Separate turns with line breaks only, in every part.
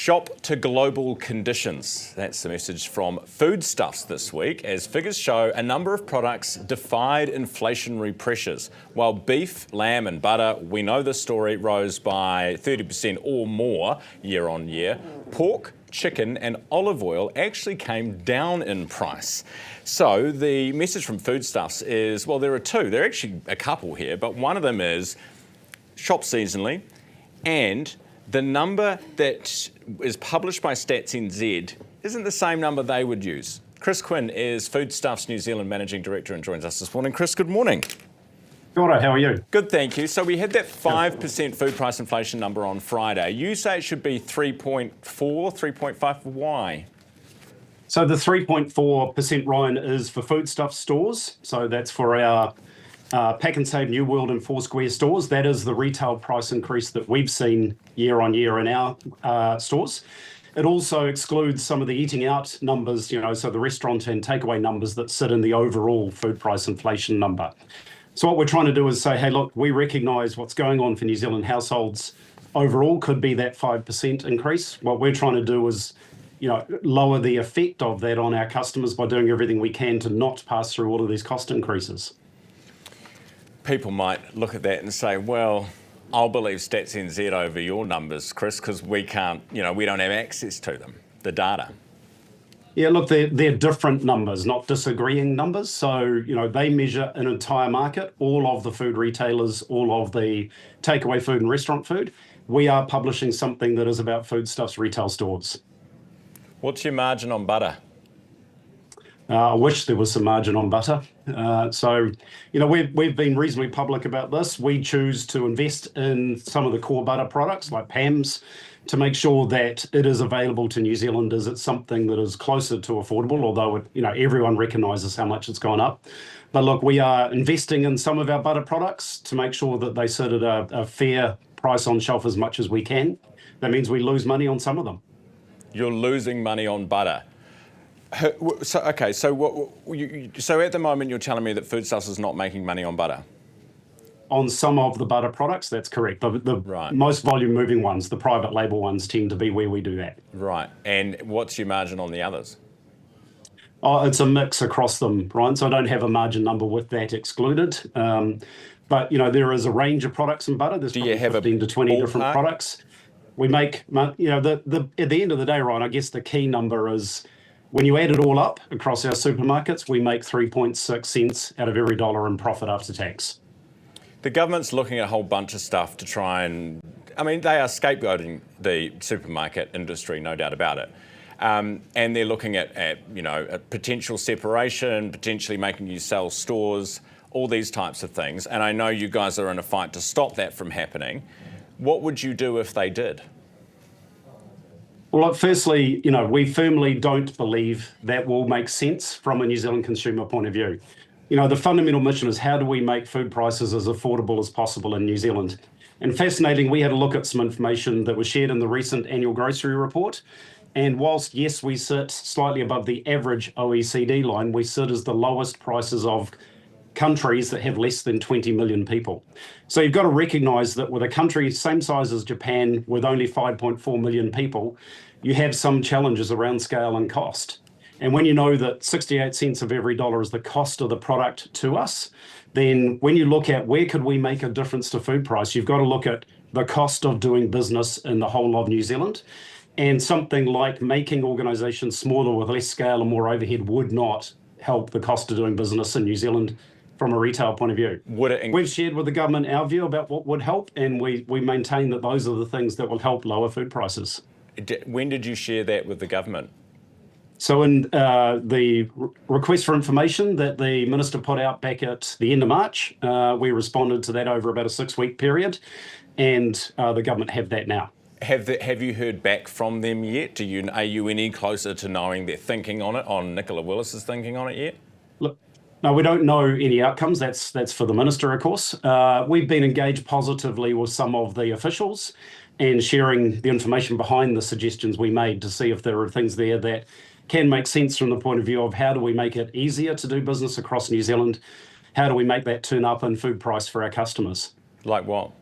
Shop to global conditions. That's the message from Foodstuffs this week, as figures show a number of products defied inflationary pressures. While beef, lamb and butter, we know the story, rose by 30% or more year on year, pork, chicken and olive oil actually came down in price. So the message from Foodstuffs is, well, there are two. There are actually a couple here, but one of them is shop seasonally, and the number that is published by Stats NZ isn't the same number they would use. Quin is Foodstuffs New Zealand Managing Director and joins us this morning. Chris, good morning.
Good morning, how are you?
Good, thank you. So we had that 5% food price inflation number on Friday. You say it should be 3.4, 3.5. Why?
So the 3.4%, Ryan, is for Foodstuffs stores. So that's for our Pack and Save New World and Foursquare stores. That is the retail price increase that we've seen year on year in our stores. It also excludes some of the eating out numbers, so the restaurant and takeaway numbers that sit in the overall food price inflation number. So what we're trying to do is say, hey, look, we recognise what's going on for New Zealand households overall could be that 5% increase. What we're trying to do is lower the effect of that on our customers by doing everything we can to not pass through all of these cost increases.
People might look at that and say, well, I'll believe Stats NZ over your numbers, Chris, because we can't, we don't have access to them, the data.
Yeah, look, they're different numbers, not disagreeing numbers. So, they measure an entire market, all of the food retailers, all of the takeaway food and restaurant food. We are publishing something that is about Foodstuffs retail stores.
What's your margin on butter?
I wish there was some margin on butter. We've been reasonably public about this. We choose to invest in some of the core butter products like Pam's to make sure that it is available to New Zealanders. It's something that is closer to affordable, although everyone recognises how much it's gone up. But look, we are investing in some of our butter products to make sure that they sit at a fair price on shelf as much as we can. That means we lose money on some of them.
You're losing money on butter. So at the moment you're telling me that Foodstuffs is not making money on butter?
On some of the butter products, that's correct. The
right.
Most volume moving ones, the private label ones, tend to be where we do that.
Right. And what's your margin on the others?
Oh, it's a mix across them, Ryan. So I don't have a margin number with that excluded. But there is a range of products in butter. There's probably 15 to 20 different products. We make, at the end of the day, Ryan, I guess the key number is when you add it all up across our supermarkets, we make 3.6 cents out of every dollar in profit after tax.
The government's looking at a whole bunch of stuff to try and, they are scapegoating the supermarket industry, no doubt about it. And they're looking at a potential separation, potentially making you sell stores, all these types of things. And I know you guys are in a fight to stop that from happening. What would you do if they did?
Well, firstly, we firmly don't believe that will make sense from a New Zealand consumer point of view. The fundamental mission is how do we make food prices as affordable as possible in New Zealand? And fascinating, we had a look at some information that was shared in the recent annual grocery report. And whilst, yes, we sit slightly above the average OECD line, we sit as the lowest prices of countries that have less than 20 million people. So you've got to recognise that with a country same size as Japan with only 5.4 million people, you have some challenges around scale and cost. And when you know that 68 cents of every dollar is the cost of the product to us, then when you look at where could we make a difference to food price, you've got to look at the cost of doing business in the whole of New Zealand. And something like making organisations smaller with less scale and more overhead would not help the cost of doing business in New Zealand from a retail point of view. We've shared with the government our view about what would help, and we maintain that those are the things that will help lower food prices.
When did you share that with the government?
So in the request for information that the Minister put out back at the end of March, we responded to that over about a 6-week period, and the government have that now.
Have you heard back from them yet? Are you any closer to knowing their thinking on it, on Nicola Willis's thinking on it yet?
Look, no, we don't know any outcomes. That's for the Minister, of course. We've been engaged positively with some of the officials and sharing the information behind the suggestions we made to see if there are things there that can make sense from the point of view of how do we make it easier to do business across New Zealand? How do we make that turn up in food price for our customers?
Like what?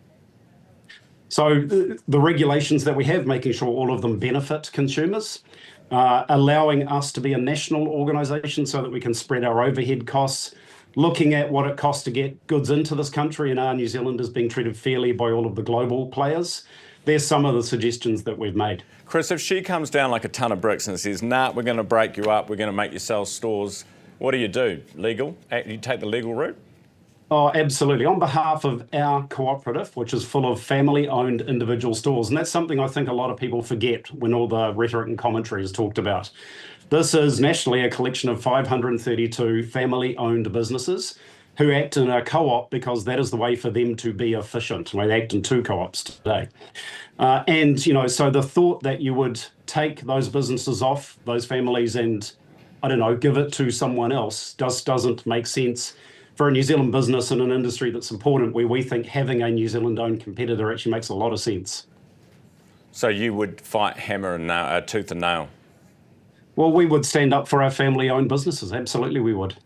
So the regulations that we have, making sure all of them benefit consumers, allowing us to be a national organisation so that we can spread our overhead costs, looking at what it costs to get goods into this country, and are New Zealanders being treated fairly by all of the global players. There's some of the suggestions that we've made.
Chris, if she comes down like a ton of bricks and says, nah, we're going to break you up, we're going to make you sell stores, what do? Legal? You take the legal route?
Oh, absolutely. On behalf of our cooperative, which is full of family-owned individual stores, and that's something I think a lot of people forget when all the rhetoric and commentary is talked about. This is nationally a collection of 532 family-owned businesses who act in a co-op because that is the way for them to be efficient. They act in two co-ops today. So the thought that you would take those businesses off, those families, and, give it to someone else just doesn't make sense for a New Zealand business in an industry that's important, where we think having a New Zealand-owned competitor actually makes a lot of sense.
So you would fight hammer and tooth and nail?
Well, we would stand up for our family-owned businesses. Absolutely, we would.